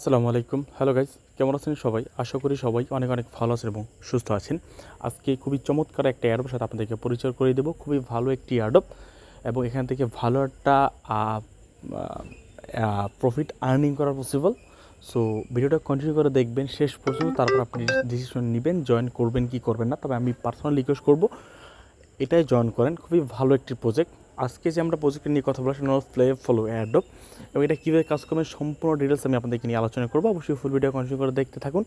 আসসালামু আলাইকুম। Hello guys, কেমন আছেন সবাই? আশা করি সবাই অনেক অনেক ভালো আছেন এবং সুস্থ আছেন। আজকে খুবই চমৎকার একটা অ্যাডপের সাথে আপনাদেরকে পরিচয় করে দেবো। খুবই ভালো একটি অ্যাডপ এবং এখান থেকে ভালো একটা প্রফিট আর্নিং করা পসিবল। সো ভিডিওটা কন্টিনিউ করে দেখবেন শেষ পর্যন্ত, তারপর আপনি ডিসিশন নেবেন জয়েন করবেন কি করবেন না। তবে আমি পার্সোনালি রিকোয়েস্ট করবো এটাই জয়েন করেন, খুবই ভালো একটি প্রজেক্ট। আজকে যে আমরা প্রজেক্টটা নিয়ে কথা বলবো সেটা হলো প্লে ফলো অ্যাডপ এবং এটা কীভাবে কাজ করবেন সম্পূর্ণ ডিটেলস আমি আপনাদেরকে নিয়ে আলোচনা করবো। অবশ্যই ফুল ভিডিও কন্টিনিউ করে দেখতে থাকুন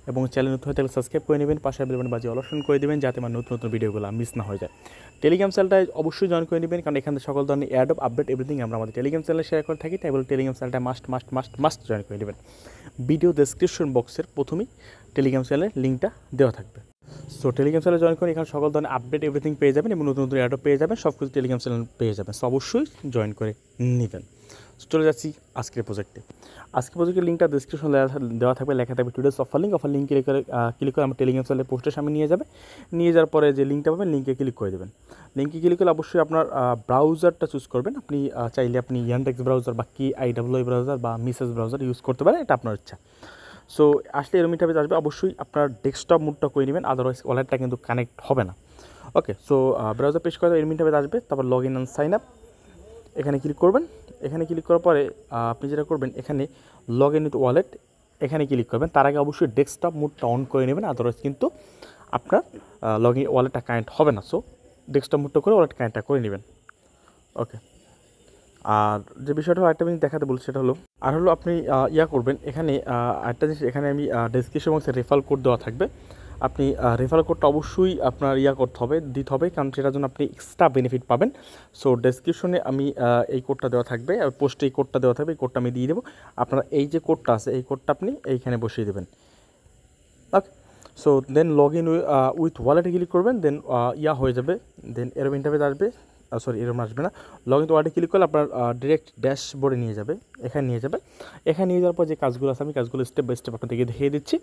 এবং চ্যানেল নতুন হয়ে থাকলে সাবস্ক্রাইব করে নেবেন, পাশে বেল বাটন বাজিয়ে অল করে দেবেন যাতে আমার নতুন নতুন ভিডিওগুলো মিস না হয়ে যায়। টেলিগ্রাম চ্যানেলটায় অবশ্যই জয়েন করে নেবেন, কারণ এখানে সকল ধরনের অ্যাডপ আপডেট এভরিথিং আমরা আমাদের টেলিগ্রাম চ্যানেলে শেয়ার করে থাকি। তাই বলে টেলিগ্রাম চ্যানেলটা মাস্ট জয়েন করে নেবেন। ভিডিও ডেসক্রিপশন বক্সের প্রথমেই টেলিগ্রাম চ্যানেলের লিঙ্কটা দেওয়া থাকবে। সো টেলিগ্রাম চ্যানেলে জয়েন করে এখানে সকল ধরনের আপডেট এভরিথিং পেয়ে যাবেন এবং নতুন নতুন অ্যাডও পেয়ে যাবেন, সব কিছু টেলিগ্রাম চ্যানেল পেয়ে যাবেন। সো অবশ্যই জয়েন করে নেবেন। চলে যাচ্ছি আজকের প্রজেক্টে। আজকের প্রজেক্টের লিঙ্কটা ডিসক্রিপশন দেওয়া থাকবে, লেখা থাকবে টুডেস অফার লিঙ্ক ক্লিক করে আমার টেলিগ্রাম চ্যানেলের পোস্টের সামনে নিয়ে যাবে। নিয়ে যাওয়ার পরে যে লিঙ্কটা পাবেন লিঙ্কে ক্লিক করে দেবেন। লিঙ্কে ক্লিক করলে অবশ্যই আপনার ব্রাউজারটা চুজ করবেন। আপনি চাইলে আপনি ইয়ানডেক্স ব্রাউজার বা KIWI ব্রাউজার বা মিসেস ব্রাউজার ইউজ করতে পারেন, এটা আপনার ইচ্ছা। সো আসলে এরম ইন্টারফেস আসবে, অবশ্যই আপনার ডেস্কটপ মুডটা করে নেবেন, আদারওয়াইজ ওয়ালেটটা কিন্তু কানেক্ট হবে না। ওকে, সো ব্রাউজার পেশ করে এরম ইন্টারফেস আসবে, তারপর log in and sign up এখানে ক্লিক করবেন। এখানে ক্লিক করার পরে আপনি যেটা করবেন এখানে লগ ইন উইথ ওয়ালেট এখানে ক্লিক করবেন। তার আগে অবশ্যই ডেস্কটপ মুডটা অন করে নেবেন, আদারওয়াইজ কিন্তু আপনার লগ ইন ওয়ালেটটা কানেক্ট হবে না। সো ডেস্কটপ মুডটা করে ওয়ালেট কানেক্টটা করে নেবেন। ওকে, আর যে বিষয়টা আরেকটা জিনিস দেখাতে বলছি সেটা হলো আপনি করবেন এখানে একটা জিনিস, এখানে আমি ডেসক্রিপশন বক্সে রেফারেল কোড দেওয়া থাকবে। আপনি রেফারেল কোডটা অবশ্যই আপনার দিতে হবে, কারণ সেটার জন্য আপনি এক্সট্রা বেনিফিট পাবেন। সো ডেসক্রিপশনে আমি এই কোডটা দেওয়া থাকবে, পোস্টে এই কোডটা দেওয়া থাকবে, এই কোডটা আমি দিয়ে দেবো। আপনারা এই যে কোডটা আছে এই কোডটা আপনি এইখানে বসিয়ে দেবেন। Okay, so then log in with ওয়ালেটে ক্লিক করবেন, দেন হয়ে যাবে। দেন এরকম ইন্টারফেস আসবে, এরকম আসবে না। লগ ইন ওয়ালেটে ক্লিক করলে আপনার ডিরেক্ট ড্যাশবোর্ডে নিয়ে যাবে, এখানে নিয়ে যাবে। এখানে নিয়ে যাওয়ার পর যে কাজগুলো আছে আমি কাজগুলো স্টেপ বাই স্টেপ আপনাদেরকে দেখিয়ে দিচ্ছি।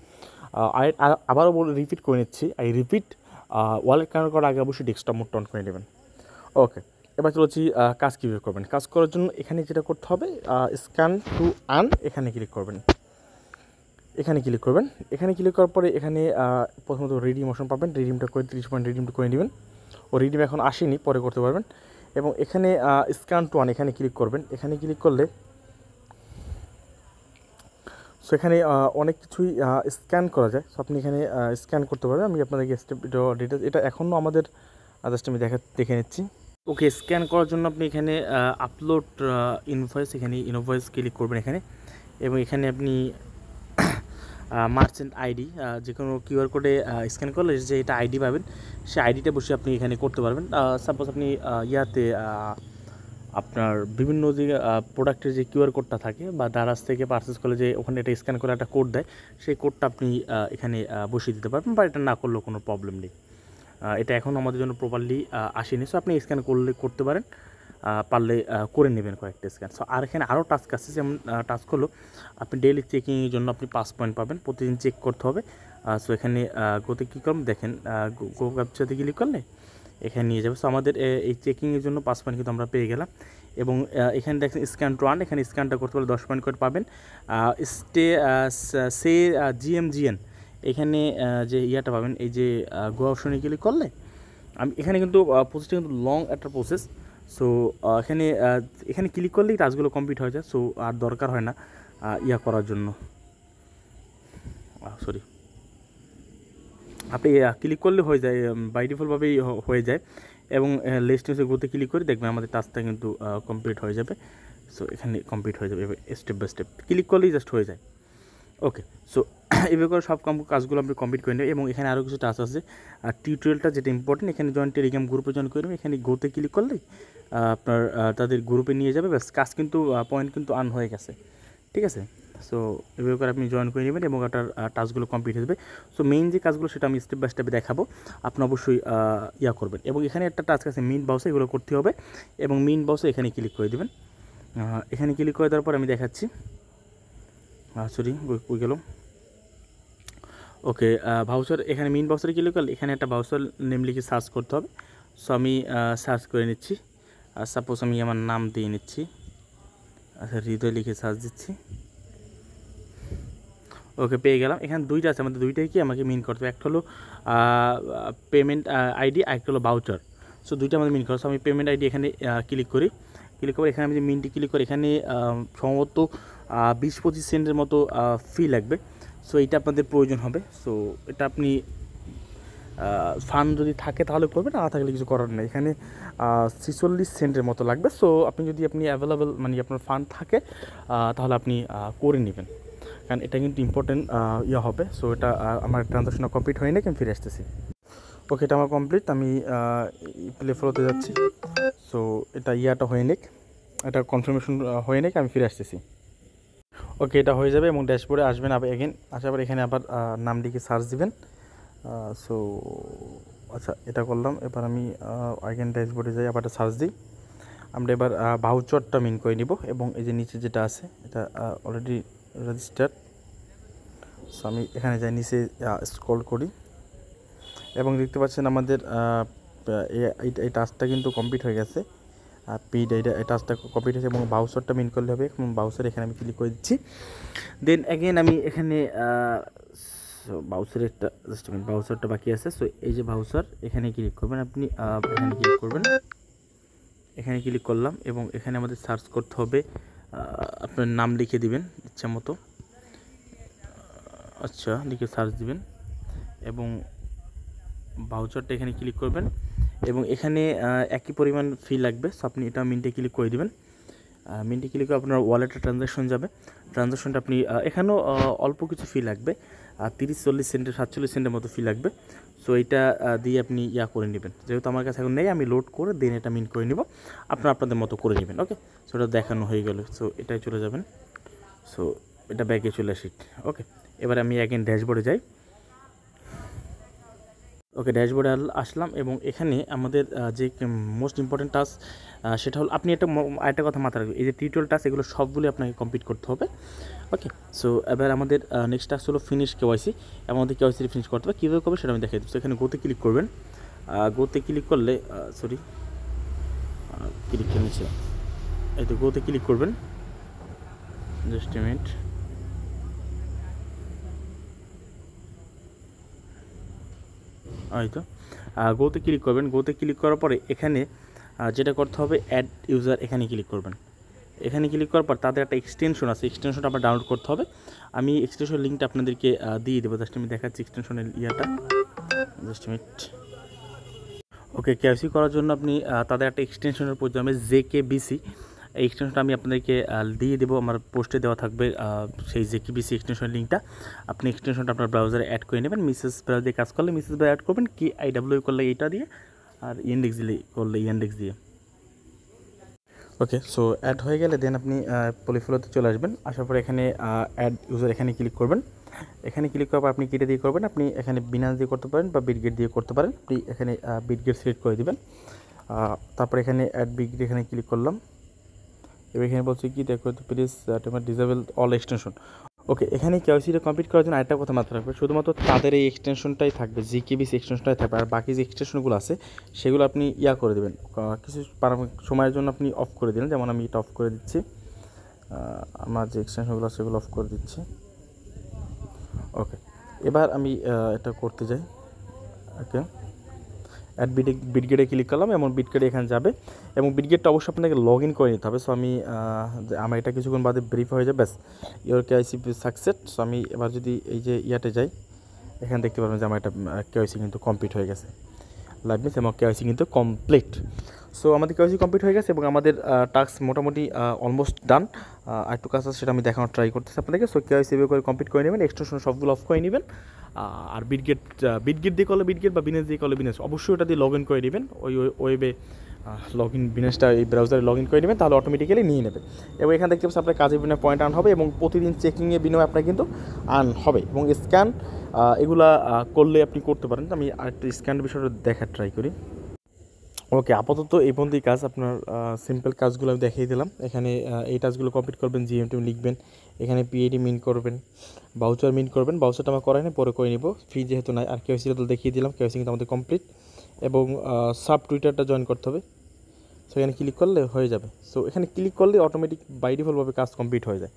আবারও রিপিট করে নিচ্ছি, ওয়ালেট কানেক্ট করার আগে অবশ্যই ডেস্কটপ মোড অন করে নেবেন। ওকে, এবার চলছি কাজ কীভাবে করবেন। কাজ করার জন্য এখানে যেটা করতে হবে, স্ক্যান টু আর্ন এখানে ক্লিক করবেন। এখানে ক্লিক করবেন, এখানে ক্লিক করার পরে এখানে প্রথমত রিডিম অপশন পাবেন, রিডিমটা করে 30 পয়েন্ট রিডিমটা করে নেবেন। ও রিডিম এখন আসেনি, পরে করতে পারবেন। এবং এখানে স্ক্যান টু আর্ন এখানে ক্লিক করবেন। এখানে ক্লিক করলে সো এখানে অনেক কিছুই স্ক্যান করা যায়। সো আপনি এখানে স্ক্যান করতে পারবেন। আমি আপনাদেরকে স্টেপ ডিটেলস এটা এখনও আমাদের জাস্ট আমি দেখে নিচ্ছি। ওকে, স্ক্যান করার জন্য আপনি এখানে আপলোড ইনভয়েস, এখানে ইনভয়েস ক্লিক করবেন এখানে, এবং এখানে আপনি মার্চেন্ট আইডি যে কোনো কিউআর কোডে স্ক্যান করলে যে এটা আইডি পাবেন সেই আইডিটা বসে আপনি এখানে করতে পারবেন। সাপোজ আপনি আপনার বিভিন্ন যে প্রোডাক্টের যে কিউআর কোডটা থাকে বা দারাজ থেকে পারচেস করলে যে ওখানে এটা স্ক্যান করে একটা কোড দেয়, সেই কোডটা আপনি এখানে বসিয়ে দিতে পারবেন, বা এটা না করলেও কোনো প্রবলেম নেই। এটা এখন আমাদের জন্য প্রপারলি আসেনি, সো আপনি স্ক্যান করতে পারেন, পারলে করে নেবেন কয়েকটা স্ক্যান। সো আর এখানে আরও টাস্ক আছে, যেমন টাস্ক হলো আপনি ডেইলি চেকিংয়ের জন্য আপনি 5 পয়েন্ট পাবেন, প্রতিদিন চেক করতে হবে। সো এখানে গোতে কী করবেন দেখেন, গো ক্যাপচাতে ক্লিক করলে এখানে নিয়ে যাবে। সো আমাদের এই চেকিংয়ের জন্য 5 পয়েন্ট কিন্তু আমরা পেয়ে গেলাম। এবং এখানে দেখেন স্ক্যান টু আর্ন, এখানে স্ক্যানটা করতে পারলে 10 পয়েন্ট করে পাবেন। GMGN এখানে যে পাবেন, এই যে গো অপশনে ক্লিক করলে এখানে কিন্তু প্রসেসটা কিন্তু লং একটা প্রসেস। সো এখানে ক্লিক করলেই কাজগুলো কমপ্লিট হয়ে যায়। সো আর দরকার হয় না করার জন্য, আপনি ক্লিক করলে হয়ে যায়, বাই ডিফল্টভাবেই হয়ে যায়। এবং লিস্টে গোতে ক্লিক করে দেখবেন আমাদের টাস্কটা কিন্তু কমপ্লিট হয়ে যাবে। সো এখানে কমপ্লিট হয়ে যাবে, স্টেপ বাই স্টেপ ক্লিক করলেই জাস্ট হয়ে যায়। ওকে, সো এভাবে করে সব কাজগুলো আপনি কমপ্লিট করে নেবেন। এবং এখানে আরও কিছু টাস্ক আছে, আর টিউটোরিয়ালটা যেটা ইম্পর্টেন্ট, এখানে জয়েন টেলিগ্রাম গ্রুপে জয়েন করে নেবেন। এখানে গোতে ক্লিক করলেই আপনার তাদের গ্রুপে নিয়ে যাবে, ব্যাস কাজ কিন্তু পয়েন্ট কিন্তু আর্ন হয়ে গেছে। ঠিক আছে, সো এভাবে করে আপনি জয়েন করে নেবেন এবং আপনার টাস্কগুলো কমপ্লিট হয়ে যাবে। সো মেইন যে কাজগুলো সেটা আমি স্টেপ বাই স্টেপে দেখাবো, আপনি অবশ্যই করবেন। এবং এখানে একটা টাস্ক আছে মিন বাউসে, এগুলো করতে হবে। এবং মিন বাউসে এখানে ক্লিক করে দেবেন। এখানে ক্লিক করে দেওয়ার পর আমি দেখাচ্ছি, কই গেল। ওকে, ভাউচার এখানে মিন বাউচারে ক্লিক করলে এখানে একটা ভাউচার নেম লিখে সার্চ করতে হবে। সো আমি সার্চ করে নিচ্ছি, সাপোজ আমি আমার নাম দিয়ে নিচ্ছি, আচ্ছা হৃদয় লিখে সার্চ দিচ্ছি। ওকে, পেয়ে গেলাম। এখানে দুইটা আছে, আমাদের দুইটাই কি আমাকে মিন করতে হবে। একটা হলো পেমেন্ট আইডি, আরেকটা হলো ভাউচার। সো দুইটা আমাদের মিন করতে হবে। আমি পেমেন্ট আইডি এখানে ক্লিক করি। ক্লিক করে এখানে আমি যে মিনটি ক্লিক করি, এখানে সম্ভবত 20-25 সেন্টের মতো ফি লাগবে। সো এইটা আপনাদের প্রয়োজন হবে। সো এটা আপনি ফান্ড যদি থাকে তাহলে করবেন, না থাকলে কিছু করার নেই। এখানে 46 সেন্টের মতো লাগবে। সো আপনি যদি অ্যাভেলেবেল মানে আপনার ফান্ড থাকে তাহলে আপনি করে নেবেন, কারণ এটা কিন্তু ইম্পর্টেন্ট হবে। সো এটা আমার ট্রানজাকশন কমপ্লিট হয়নি, আমি ফিরে আসতেছি। ওকে, এটা আমার কমপ্লিট। আমি প্লে ফ্লোতে যাচ্ছি। সো এটা ইয়াটা হয়ে নিক, এটা কনফার্মেশন হয়ে নিক, আমি ফিরে আসতেছি। ওকে, এটা হয়ে যাবে এবং ড্যাশবোর্ডে আসবেন আবার এগেন। আসার পর এখানে আবার নাম লিখে সার্চ দিবেন। সো আচ্ছা, এটা করলাম। এবার আমি এগেন ড্যাশবোর্ডে যাই, আবার সার্চ দিই। আমরা এবার ভাউচারটা মিন করে নিব এবং এই যে নিচে যেটা আছে এটা অলরেডি রেজিস্টার্ড। সো আমি এখানে যাই, নিচে স্ক্রল করি এবং দেখতে পাচ্ছেন আমাদের এই টাস্কটা কিন্তু কমপ্লিট হয়ে গেছে। পেইড এই টাস্কটা কমপ্লিট হয়েছে এবং ভাউচারটা মিন করলে হবে। এবং ভাউচার এখানে আমি ক্লিক করে দিচ্ছি। দেন অ্যাগেন আমি এখানে ভাউচারের একটা জাস্ট ভাউচারটা বাকি আছে। সো এই যে ভাউচার, এখানে ক্লিক করবেন আপনি, এখানে ক্লিক করবেন। এখানে ক্লিক করলাম এবং এখানে আমাদের সার্চ করতে হবে, আপনার নাম লিখে দিবেন ইচ্ছা মতো। আচ্ছা, লিখে সার্চ দিবেন এবং ভাউচারটা এখানে ক্লিক করবেন এবং এখানে একই পরিমাণ ফি লাগবে। সো আপনি এটা মিন্টে ক্লিক করে দিবেন। মিন্টে ক্লিক করে আপনার ওয়ালেটে ট্রানজ্যাকশন যাবে। ট্রানজ্যাকশনটা আপনি এখানেও অল্প কিছু ফি লাগবে, 30-40 সেন্টের 47 সেন্টের মতো ফি লাগবে। সো এইটা দিয়ে আপনি করে নেবেন। যেহেতু আমার কাছে এখন নেই, আমি লোড করে দেন এটা মিন করে নিব। আপনাদের মতো করে নেবেন। ওকে, সো এটা দেখানো হয়ে গেল। সো এটাই চলে যাবেন। সো এটা ব্যাগে চলে আসি। ওকে, এবার আমি অ্যাগেন ড্যাশবোর্ডে যাই। ওকে, ড্যাশবোর্ডে আসলাম এবং এখানে আমাদের যে মোস্ট ইম্পর্টেন্ট টাস্ক সেটা হলো, আপনি আরেকটা কথা মাথায় রাখবেন, এই যে টিউটোরিয়াল টাস্ক এগুলো সবগুলি আপনাকে কমপ্লিট করতে হবে। ওকে, সো এবার আমাদের নেক্সট টাস্ক হলো ফিনিশ কেওয়াইসি। এবং আমাদের কেওয়াইসি ফিনিশ করতে হবে, কীভাবে করবে সেটা আমি দেখাই দিচ্ছি। এখানে গোতে ক্লিক করবেন। গোতে ক্লিক করলে ক্লিকটা নিচে, এই তো গোতে ক্লিক করবেন। Just a minute. এই তো গোতে ক্লিক করবেন। গোতে ক্লিক করার পরে এখানে যেটা করতে হবে, অ্যাড ইউজার, এখানে ক্লিক করবেন। এখানে ক্লিক করার পর তাদের একটা এক্সটেনশন আছে, এক্সটেনশনটা আপনার ডাউনলোড করতে হবে। আমি এক্সটেনশন লিঙ্কটা আপনাদেরকে দিয়ে দেবো। জাস্ট আমি দেখাচ্ছি এক্সটেনশনের জাস্ট মিনিট। ওকে, কেওয়াইসি করার জন্য আপনি তাদের একটা এক্সটেনশনের প্রয়োজন হবে, JKBC। এই এক্সটেনশনটা আমি আপনাদেরকে দিয়ে দেবো, আমার পোস্টে দেওয়া থাকবে সেই JKBC এক্সটেনশনের লিঙ্কটা। আপনি এক্সটেনশনটা আপনার ব্রাউজারে অ্যাড করে নেবেন। মিসেস ব্রাউজার দিয়ে কাজ করলে মিসেস ব্রাউজার অ্যাড করবেন, কি IW করলে এইটা দিয়ে, আর ইন্ডেক্স দিলে করলে ইন্ডেক্স দিয়ে। ওকে, সো অ্যাড হয়ে গেলে দেন আপনি পলিফ্লোতে চলে আসবেন। আসার পরে এখানে অ্যাড ইউজার, এখানে ক্লিক করবেন। এখানে ক্লিক করার পর আপনি কিটা দিয়ে করবেন, আপনি এখানে বিনান্স দিয়ে করতে পারেন বা বিটগেট দিয়ে করতে পারেন। আপনি এখানে বিটগেট সিলেক্ট করে দিবেন। তারপরে এখানে অ্যাড বিটগেট এখানে ক্লিক করলাম। এবার এখানে বলছি কি দেখো, প্লিজ ডিসেবল অল এক্সটেনশন। ওকে, এখানে কেওয়াইসিটা কমপ্লিট করার জন্য আরেকটা কথা মাথায় রাখবেন, শুধুমাত্র তাদের এই এক্সটেনশনটাই থাকবে, JKBC এক্সটেনশনটাই থাকবে। আর বাকি যে এক্সটেনশনগুলো আছে সেগুলো আপনি করে দেবেন, কিছু সময়ের জন্য আপনি অফ করে দিলেন। যেমন আমি এটা অফ করে দিচ্ছি, আমার যে এক্সটেনশনগুলো আছে সেগুলো অফ করে দিচ্ছি। ওকে, এবার আমি এটা করতে যাই। ওকে, অ্যাড বিটগেটে ক্লিক করলাম এবং বিটগেটে এখানে যাবে এবং বিটগেটটা অবশ্যই আপনাকে লগ ইন করে নিতে হবে। সো আমার এটা কিছুক্ষণ বাদে ভেরিফাই হয়ে যাবে, ব্যাস ইওর কেওয়াইসি সাকসেস। সো আমি এবার যদি এই যে যাই, এখানে দেখতে পারবেন যে আমার এটা কেওয়াইসি কিন্তু কমপ্লিট হয়ে গেছে। লাইভ মিস এবং কেওয়াইসি কিন্তু কমপ্লিট। সো আমাদের কেওয়াইসি কমপ্লিট হয়ে গেছে এবং আমাদের টাস্ক মোটামুটি অলমোস্ট ডান। আর একটু কাজ আছে, সেটা আমি দেখানোর ট্রাই করতেছি আপনাদেরকে। সো কেওয়াইসি এভাবে করে কমপ্লিট করে নেবেন, এক্সটেনশন সবগুলো অফ করে নেবেন। আর বিটগেট দিয়ে করলে বিটগেট বা বিনেস দিয়ে করলে বিনেস, অবশ্যই ওটা দিয়ে লগ ইন করে নেবেন। ওই ওয়েবে লগ ইন বিনেসটা এই ব্রাউজারে লগ ইন করে নেবেন, তাহলে অটোমেটিক্যালি নিয়ে নেবে। এবং এখানে দেখতে পাচ্ছেন আপনার কাজের বিনিময়ে পয়েন্ট আর্ন হবে এবং প্রতিদিন চেকিংয়ের বিনিময়ে আপনার কিন্তু আর্ন হবে। এবং স্ক্যান এগুলা করলে আপনি করতে পারেন। আমি আরেকটা স্ক্যানের বিষয়টা দেখার ট্রাই করি। ওকে, আপাতত এই পর্যন্তই কাজ। আপনার সিম্পল কাজগুলো আমি দেখিয়ে দিলাম। এখানে এই টাস্কগুলো কমপ্লিট করবেন, GMT লিখবেন, এখানে PID মিন করবেন, ভাউচার মিন করবেন। ভাউচারটা আমার করাই না, পরে করে নিব, ফি যেহেতু নাই। আর কেওয়াইসিটা তো দেখিয়ে দিলাম, কেওয়াইসি কিন্তু আমাদের কমপ্লিট। এবং সাব টুইটারটা জয়েন করতে হবে, সেখানে ক্লিক করলে হয়ে যাবে। সো এখানে ক্লিক করলে অটোমেটিক বাই ডিফল্টভাবে কাজ কমপ্লিট হয়ে যায়।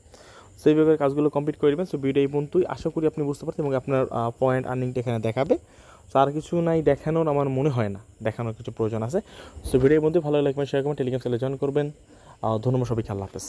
সো এইভাবে কাজগুলো কমপ্লিট করে দেবেন। সো ভিডিও এই পর্যন্তই, আশা করি আপনি বুঝতে পারছেন এবং আপনার পয়েন্ট আর্নিংটা এখানে দেখাবে। সো আর কিছু নাই দেখানোর, আমার মনে হয় না দেখানোর কিছু প্রয়োজন আছে। সো ভিডিও এই পর্যন্তই, ভালো লাগবে শেয়ার করবেন, টেলিগ্রাম চ্যানেলে জয়েন করবেন। ধন্যবাদ সবাইকে, আল্লাহ হাফেজ।